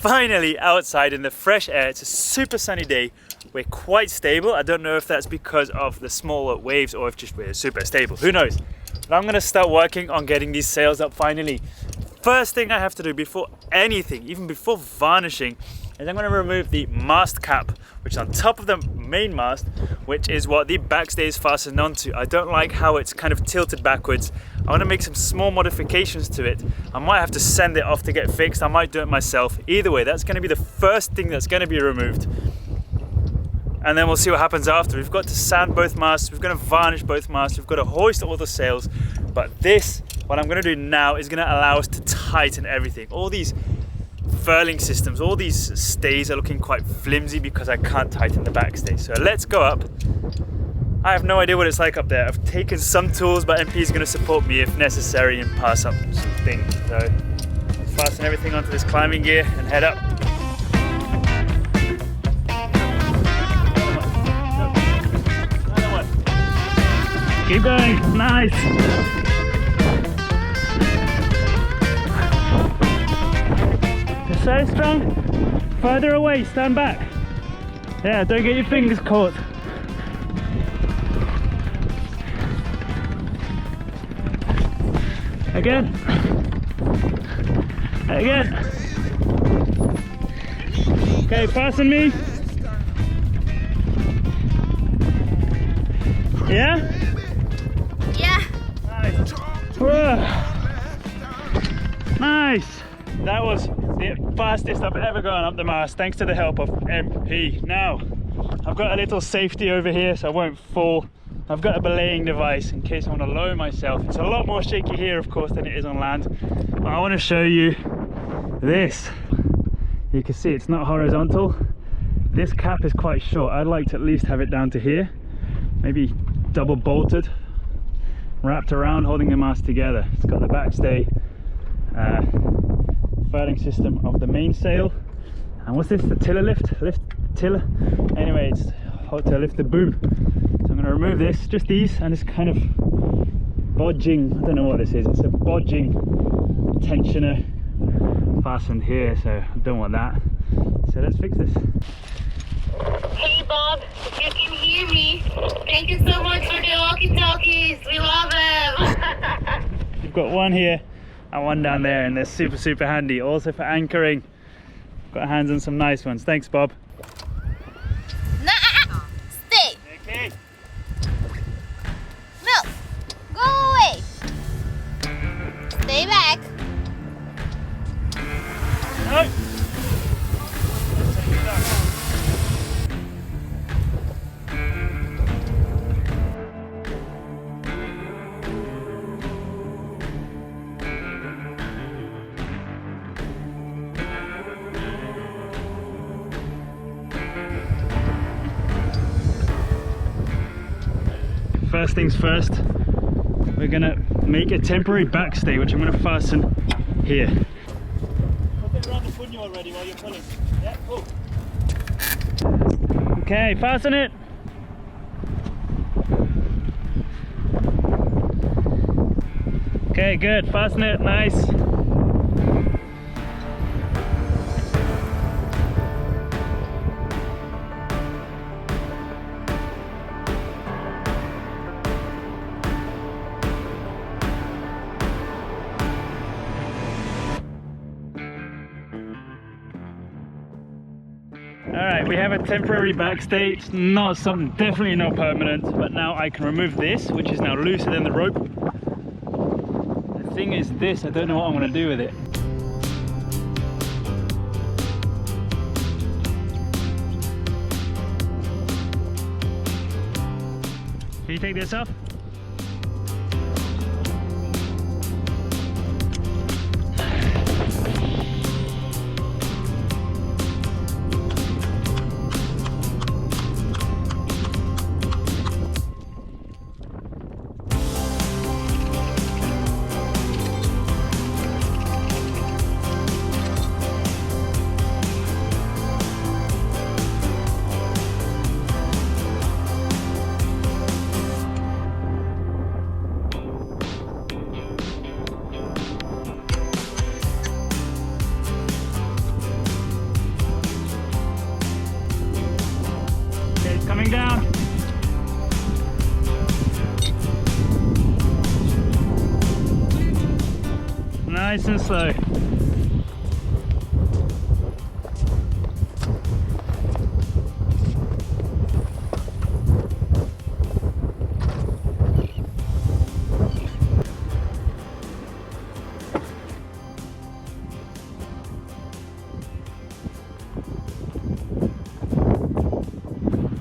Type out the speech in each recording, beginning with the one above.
finally outside in the fresh air. It's a super sunny day. We're quite stable. I don't know if that's because of the smaller waves or if just we're super stable. Who knows? But I'm gonna start working on getting these sails up finally. First thing I have to do before anything, even before varnishing, is I'm gonna remove the mast cap, which is on top of the main mast, which is what the backstay is fastened onto. I don't like how it's kind of tilted backwards. I want to make some small modifications to it. I might have to send it off to get fixed. I might do it myself. Either way, that's going to be the first thing that's going to be removed. And then we'll see what happens after. We've got to sand both masts. We've got to varnish both masts. We've got to hoist all the sails. But this, what I'm going to do now, is going to allow us to tighten everything. All these furling systems, all these stays are looking quite flimsy because I can't tighten the backstay. So let's go up. I have no idea what it's like up there. I've taken some tools, but MP is going to support me if necessary and pass up some things. So let's fasten everything onto this climbing gear and head up. Another one. Keep going. Nice. So strong. Further away. Stand back. Yeah, don't get your fingers caught. Again. Again. Okay, fasten me. Yeah? Yeah. Nice. Whoa. Nice. That was the fastest I've ever gone up the mast, thanks to the help of MP. Now, I've got a little safety over here so I won't fall. I've got a belaying device in case I want to lower myself. It's a lot more shaky here, of course, than it is on land. But I want to show you this. You can see it's not horizontal. This cap is quite short. I'd like to at least have it down to here. Maybe double bolted, wrapped around, holding the mast together. It's got the backstay furling system of the mainsail. And what's this? The tiller lift? Tiller? Anyway, it's how to lift the boom. I'm going to remove this, just these, and it's kind of bodging, I don't know what this is, it's a bodging tensioner fastened here, so I don't want that. So let's fix this. Hey Bob, if you can hear me, thank you so much for the walkie-talkies. We love them. We've got one here and one down there, and they're super handy. Also for anchoring. Got our hands on some nice ones. Thanks, Bob. Stay. Okay. No, go away. Stay back. No. First things first, we're gonna make a temporary backstay, which I'm gonna fasten here. Put it around the punyo already while you're pulling. Yeah, cool. Okay, fasten it. Okay, good. Fasten it. Nice. Alright, we have a temporary backstay. It's not something, definitely not permanent, but now I can remove this, which is now looser than the rope. The thing is this, I don't know what I'm going to do with it. Can you take this off? Nice and slow.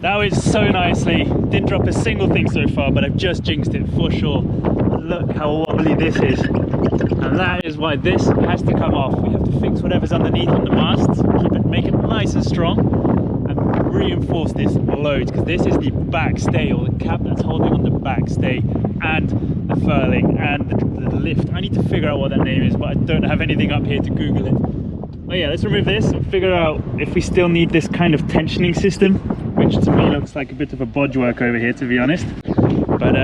That was so nicely. Didn't drop a single thing so far, but I've just jinxed it for sure. Look how wobbly this is. And that is why this has to come off. We have to fix whatever's underneath on the mast, keep it, make it nice and strong, and reinforce this loads, because this is the backstay, or the cap that's holding on the backstay, and the furling, and the lift. I need to figure out what that name is, but I don't have anything up here to Google it. Oh yeah, let's remove this and figure out if we still need this kind of tensioning system, which to me looks like a bit of a bodge work over here, to be honest. But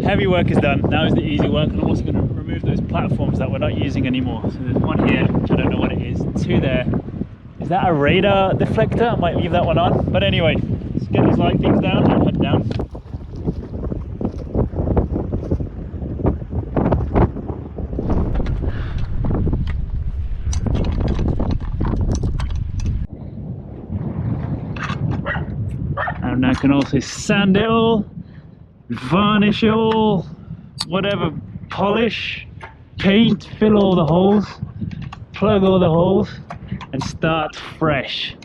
heavy work is done. Now is the easy work, and I'm also going to remove those platforms that we're not using anymore. So there's one here, which I don't know what it is, two there. Is that a radar deflector? I might leave that one on. But anyway, let's get these light things down and head down. And I can also sand it all, varnish it all, whatever, polish, paint, fill all the holes, plug all the holes, and start fresh.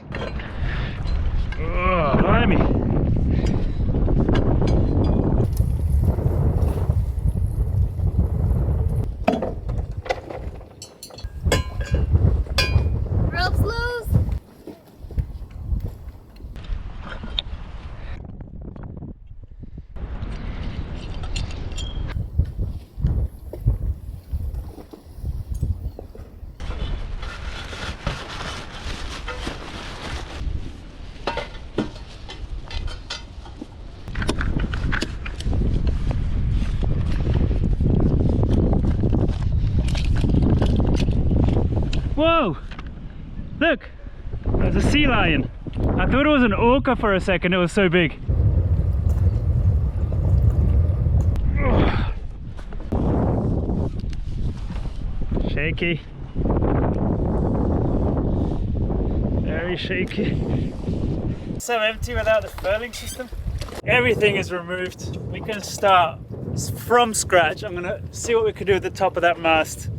Oh, blimey. Ropes loose. Whoa! Look! There's a sea lion. I thought it was an orca for a second, it was so big. Ugh. Shaky. Very shaky. So empty without the furling system. Everything is removed. We can start from scratch. I'm gonna see what we can do at the top of that mast.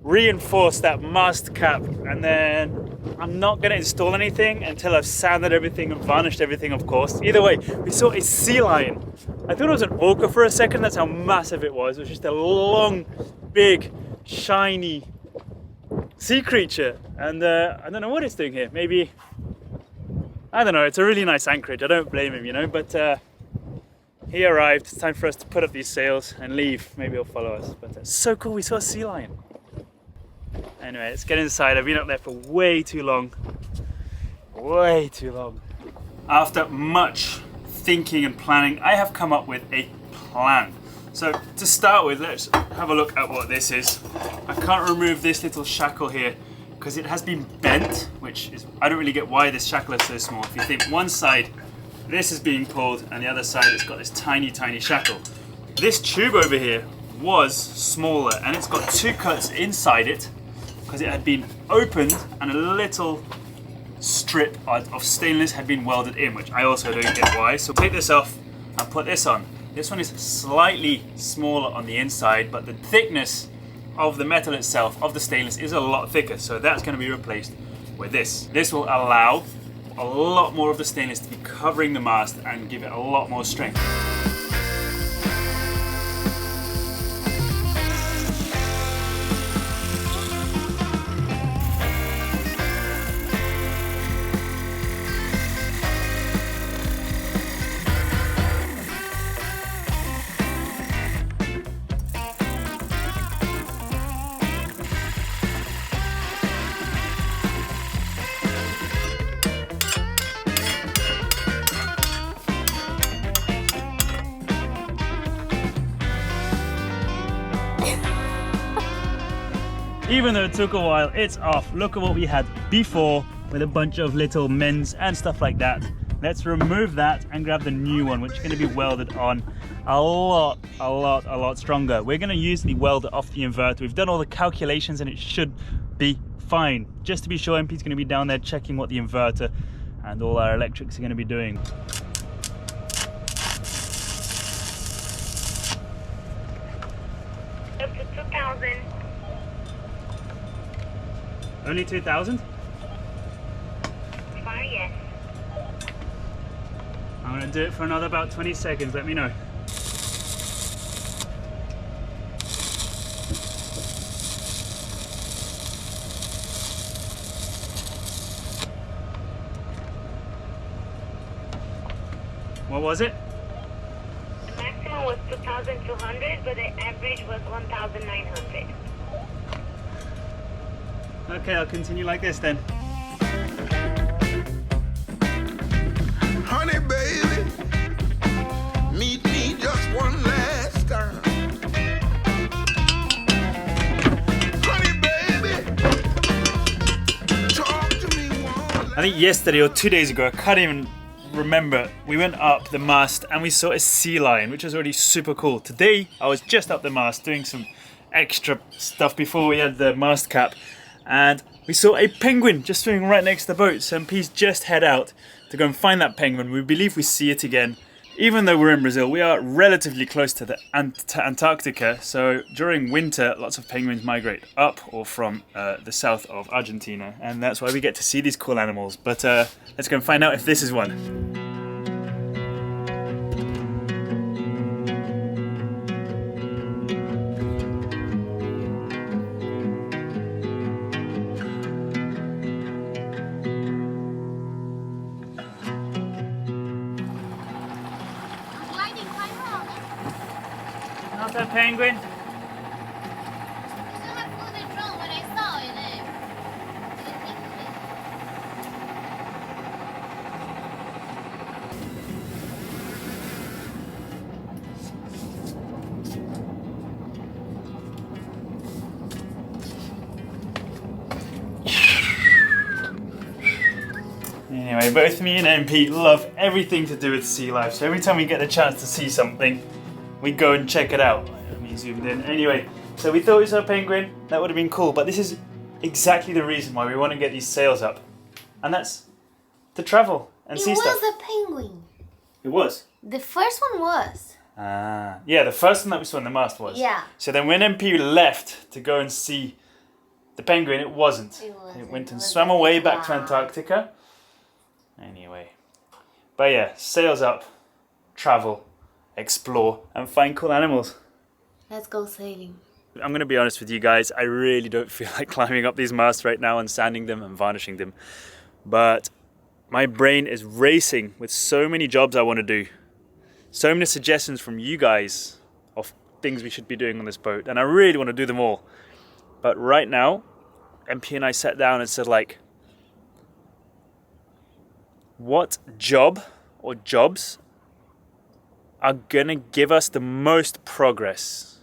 Reinforce that mast cap, and then I'm not going to install anything until I've sanded everything and varnished everything, of course. Either way, we saw a sea lion. I thought it was an orca for a second. That's how massive it was. It was just a long, big, shiny sea creature, and I don't know what it's doing here. Maybe, I don't know, it's a really nice anchorage. I don't blame him, you know, but he arrived. It's time for us to put up these sails and leave. Maybe he'll follow us, but it's so cool. We saw a sea lion. Anyway, let's get inside. I've been up there for way too long. Way too long. After much thinking and planning, I have come up with a plan. So to start with, let's have a look at what this is. I can't remove this little shackle here because it has been bent, which is, I don't really get why this shackle is so small. If you think one side, this is being pulled, and the other side, it's got this tiny, tiny shackle. This tube over here was smaller, and it's got two cuts inside it because it had been opened and a little strip of stainless had been welded in, which I also don't get why. So take this off and put this on. This one is slightly smaller on the inside, but the thickness of the metal itself, of the stainless, is a lot thicker. So that's going to be replaced with this. This will allow a lot more of the stainless to be covering the mast and give it a lot more strength. Even though it took a while, it's off. Look at what we had before with a bunch of little mends and stuff like that. Let's remove that and grab the new one, which is going to be welded on a lot stronger. We're going to use the welder off the inverter. We've done all the calculations and it should be fine. Just to be sure, MP's going to be down there checking what the inverter and all our electrics are going to be doing. Up to 2,000. Only 2,000? Far, yes. I'm going to do it for another about 20 seconds. Let me know. What was it? The maximum was 2,200, but the average was 1,900. Okay, I'll continue like this then. Honey, baby, meet me just one last time. Honey, baby, talk to me one. I think yesterday or 2 days ago, I can't even remember, we went up the mast and we saw a sea lion, which was already super cool. Today, I was just up the mast doing some extra stuff before we had the mast cap, and we saw a penguin just swimming right next to the boat. So MP's just head out to go and find that penguin. We believe we see it again. Even though we're in Brazil, we are relatively close to the Antarctica, so during winter lots of penguins migrate up or from the south of Argentina, and that's why we get to see these cool animals. But let's go and find out if this is one. Not a penguin. Anyway, both me and MP love everything to do with sea life, so every time we get the chance to see something, we go and check it out. Let me zoom in. Anyway, so we thought we saw a penguin. That would have been cool, but this is exactly the reason why we want to get these sails up, and that's to travel and see stuff. It was a penguin. It was? The first one was. Yeah, the first one that we saw in the mast was. Yeah. So then when MP left to go and see the penguin, it wasn't. It went and swam away back to Antarctica. Anyway. But yeah, sails up, travel, explore, and find cool animals. Let's go sailing. I'm going to be honest with you guys, I really don't feel like climbing up these masts right now and sanding them and varnishing them. But my brain is racing with so many jobs I want to do. So many suggestions from you guys of things we should be doing on this boat, and I really want to do them all. But right now, MP and I sat down and said, like, what job or jobs are gonna give us the most progress,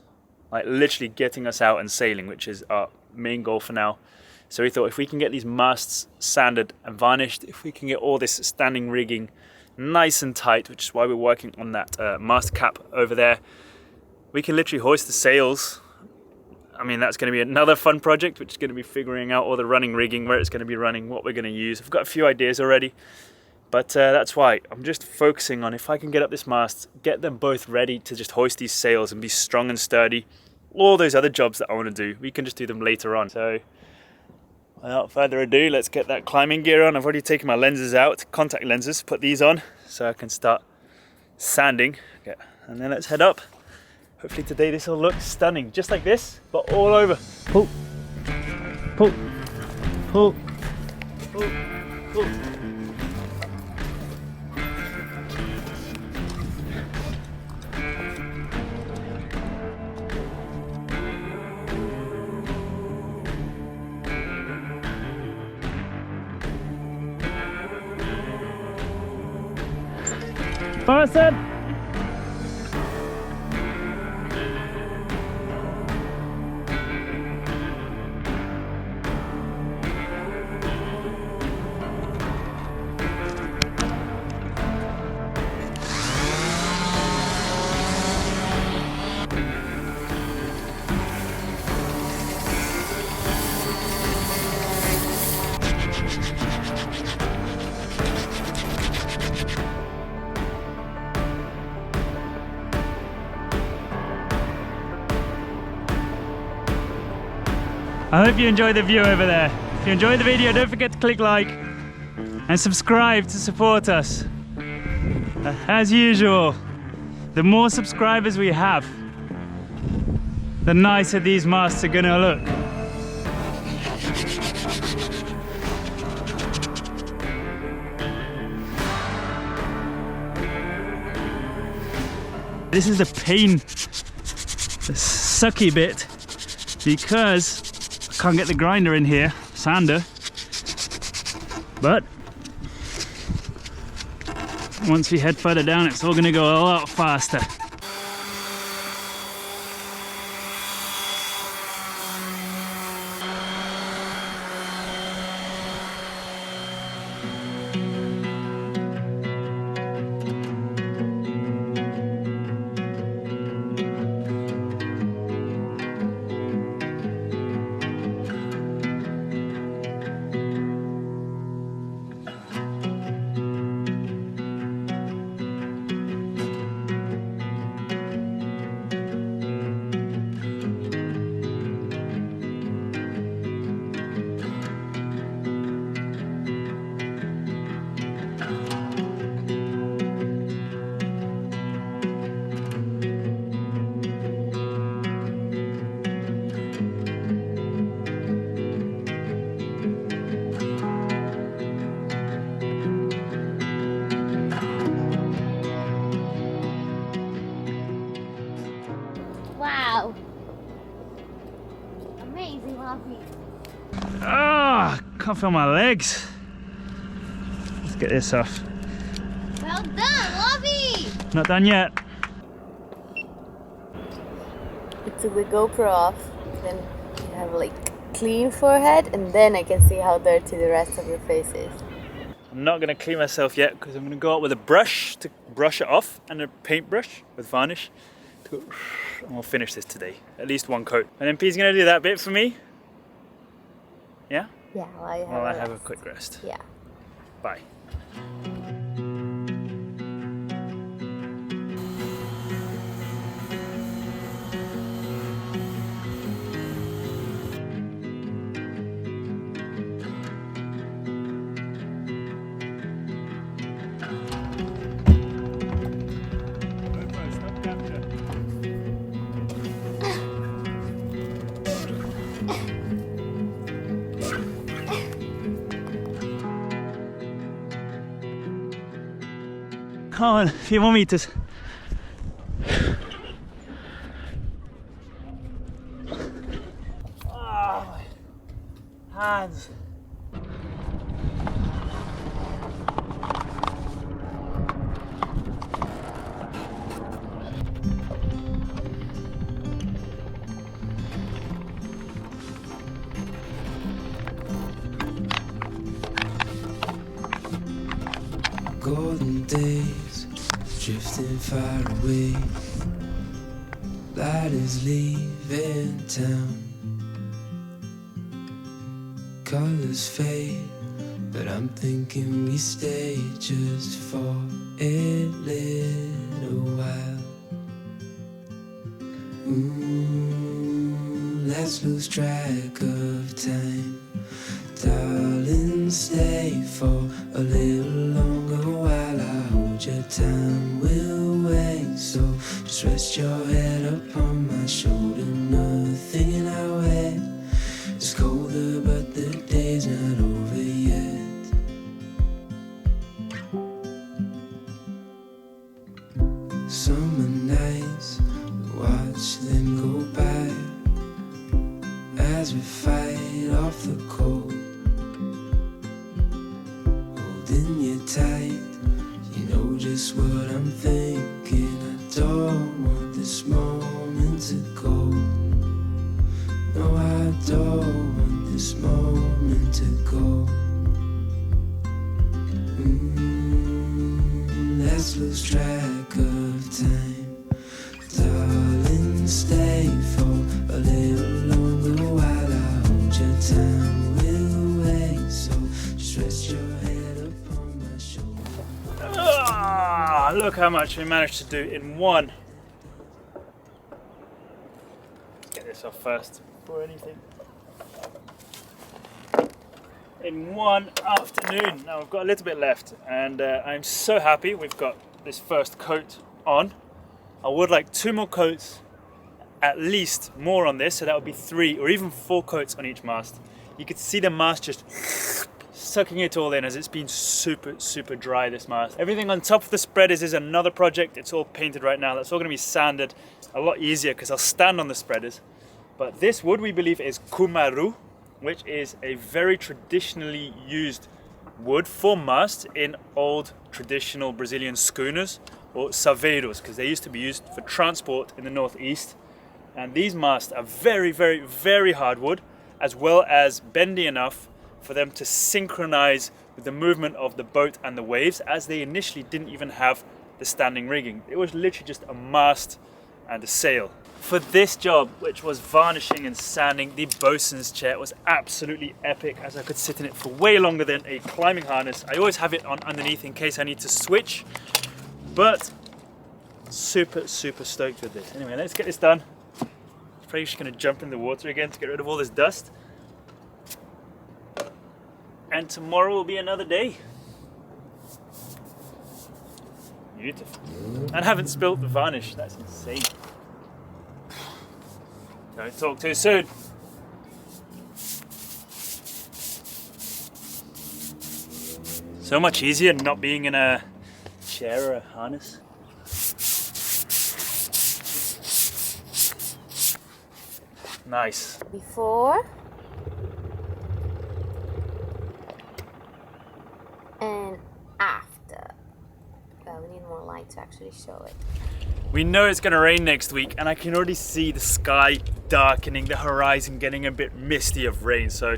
like literally getting us out and sailing, which is our main goal for now. So we thought if we can get these masts sanded and varnished, if we can get all this standing rigging nice and tight, which is why we're working on that mast cap over there, we can literally hoist the sails. I mean, that's going to be another fun project, which is going to be figuring out all the running rigging, where it's going to be running, what we're going to use. I've got a few ideas already. But that's why I'm just focusing on if I can get up this mast, get them both ready to just hoist these sails and be strong and sturdy. All those other jobs that I want to do, we can just do them later on. So without further ado, let's get that climbing gear on. I've already taken my lenses out, contact lenses, put these on so I can start sanding. Okay. And then let's head up. Hopefully today this will look stunning, just like this, but all over. Pull, pull, pull, pull, pull. Person. I hope you enjoyed the view over there. If you enjoyed the video, don't forget to click like and subscribe to support us. As usual, the more subscribers we have, the nicer these masts are gonna look. This is the pain, the sucky bit, because I can't get the grinder in here, sander. But once we head further down, it's all gonna go a lot faster. Wow. Amazing, Lovey. Ah, can't feel my legs. Let's get this off. Well done, Lovey. Not done yet. I took the GoPro off, then you have like clean forehead, and then I can see how dirty the rest of your face is. I'm not gonna clean myself yet because I'm gonna go out with a brush to brush it off and a paintbrush with varnish. And we'll finish this today, at least one coat. And then P's gonna do that bit for me. Yeah? Yeah, While I have a quick rest. Yeah. Bye. Come on, a few more meters. Oh, my hands. Golden days drifting far away. Light is leaving town. Colors fade, but I'm thinking we stay just for a little while. Let's lose track of time. Darling, stay for a little longer while I hold your time. We'll wait, so just rest your head upon my shoulder. Nothing in our way is colder, but the day's not over yet. Summer nights, watch them go by as we fight off the cold. Holding you tight, you know just what I'm thinking. I don't want this moment to go. No, I don't want this moment to go. Let's lose track of time. Darling, stay for a little longer while I hold your time. We'll wait, so just rest your head upon my shoulder. Ah, look how much we managed to do in one. Get this off first before anything. in one afternoon. Now we've got a little bit left, and I'm so happy we've got this first coat on. I would like 2 more coats, at least more on this, so that would be 3 or even 4 coats on each mast. You could see the mast just sucking it all in, as it's been super dry, this mast. Everything on top of the spreaders is another project. It's all painted right now. That's all going to be sanded. A lot easier because I'll stand on the spreaders. But this wood we believe is cumaru, which is a very traditionally used wood for masts in old traditional Brazilian schooners or saveiros, because they used to be used for transport in the northeast. And these masts are very hard wood, as well as bendy enough for them to synchronize with the movement of the boat and the waves, as they initially didn't even have the standing rigging. It was literally just a mast and a sail. For this job, which was varnishing and sanding, the bosun's chair was absolutely epic, as I could sit in it for way longer than a climbing harness. I always have it on underneath in case I need to switch, but super stoked with this. Anyway, let's get this done. Probably just gonna jump in the water again to get rid of all this dust. And tomorrow will be another day. Beautiful. And I haven't spilt the varnish, that's insane. Don't talk too soon. So much easier not being in a chair or a harness. Nice. Before and after. We need more light to actually show it. We know it's going to rain next week, and I can already see the sky darkening, the horizon getting a bit misty of rain. So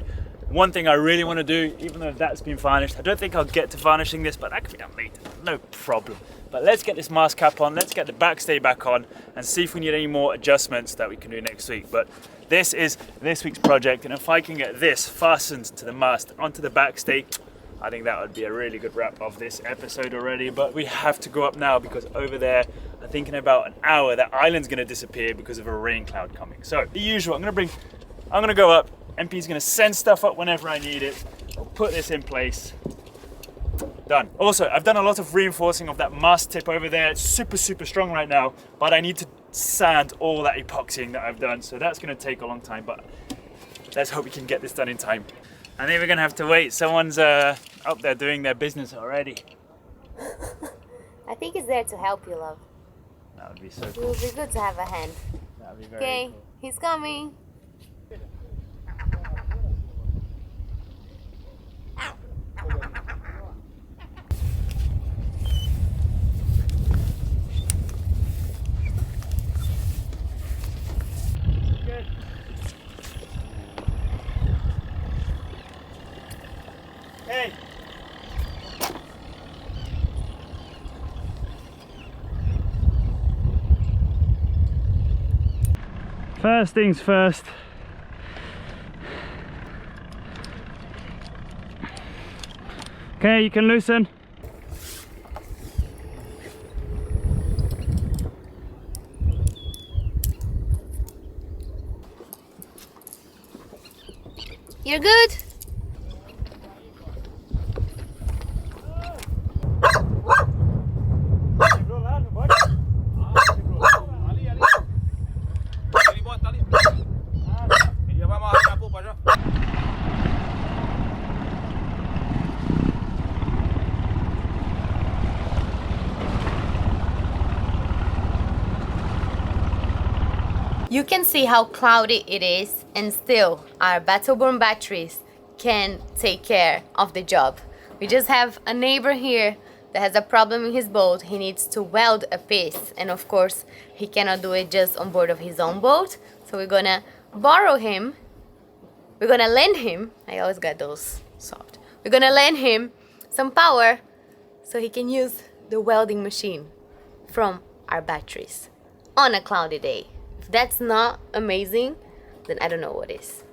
one thing I really want to do, even though that's been varnished, I don't think I'll get to varnishing this, but that can be done later, no problem. But let's get this mast cap on, let's get the backstay back on, and see if we need any more adjustments that we can do next week. But this is this week's project, and if I can get this fastened to the mast onto the backstay, I think that would be a really good wrap of this episode already. But we have to go up now, because over there, I think in about an hour, that island's gonna disappear because of a rain cloud coming. So the usual, I'm gonna go up, MP's gonna send stuff up whenever I need it. I'll put this in place. Done. Also, I've done a lot of reinforcing of that mast tip over there. It's super strong right now, but I need to sand all that epoxying that I've done, so that's gonna take a long time, but let's hope we can get this done in time. I think we're gonna have to wait. Someone's up there doing their business already. I think it's there to help you, love. That would be so It cool. would be good to have a hand. That would be very Okay, cool. he's coming. Good. Hey. First things first. Okay, you can loosen. You're good? You can see how cloudy it is, and still our Battleborn batteries can take care of the job. We just have a neighbor here that has a problem in his boat. He needs to weld a piece, and of course he cannot do it just on board of his own boat, so we're gonna borrow him. We're gonna lend him, I always got those soft. We're gonna lend him some power so he can use the welding machine from our batteries on a cloudy day. If that's not amazing, then I don't know what is.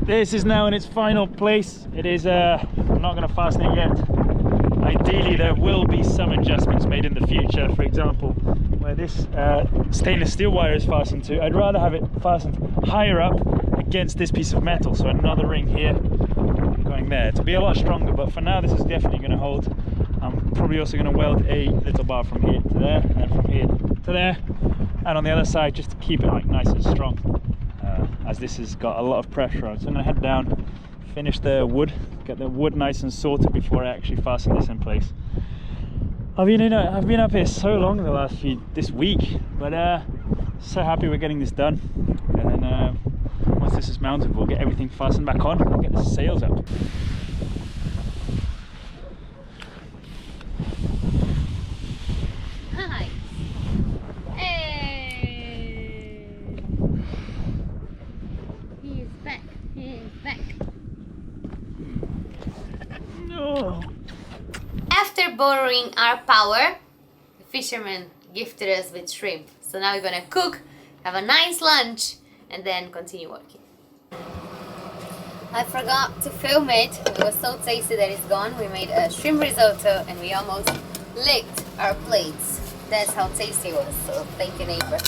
This is now in its final place. It is, I'm not going to fasten it yet. Ideally there will be some adjustments made in the future. For example, where this stainless steel wire is fastened to, I'd rather have it fastened higher up against this piece of metal. So another ring here going there to be a lot stronger, but for now this is definitely going to hold. I'm probably also going to weld a little bar from here to there, and then from here to there, and on the other side just to keep it like nice and strong, as this has got a lot of pressure on. So I'm going to head down, finish the wood, get the wood nice and sorted before I actually fasten this in place. I've been up here so long this week, but so happy we're getting this done. And then once this is mounted, we'll get everything fastened back on and get the sails up. Hi. Hey. He is back. He is back. No. After borrowing our power, the fisherman gifted us with shrimp. So now we're gonna cook, have a nice lunch, and then continue working. I forgot to film it. It was so tasty that it's gone. We made a shrimp risotto and we almost licked our plates. That's how tasty it was. So thank you, neighbor.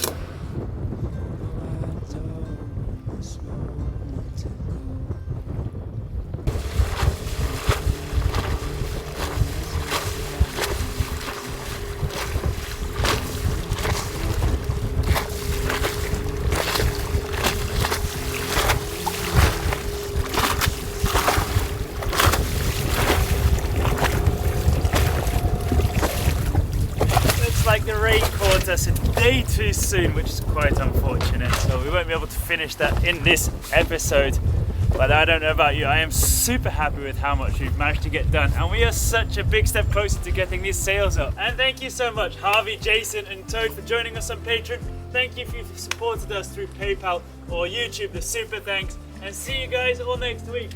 Like the rain caught us a day too soon, which is quite unfortunate, so we won't be able to finish that in this episode. But I don't know about you, I am super happy with how much we've managed to get done, and we are such a big step closer to getting these sails up. And thank you so much Harvey, Jason and Toad for joining us on Patreon. Thank you if you've supported us through PayPal or YouTube, the super thanks, and see you guys all next week.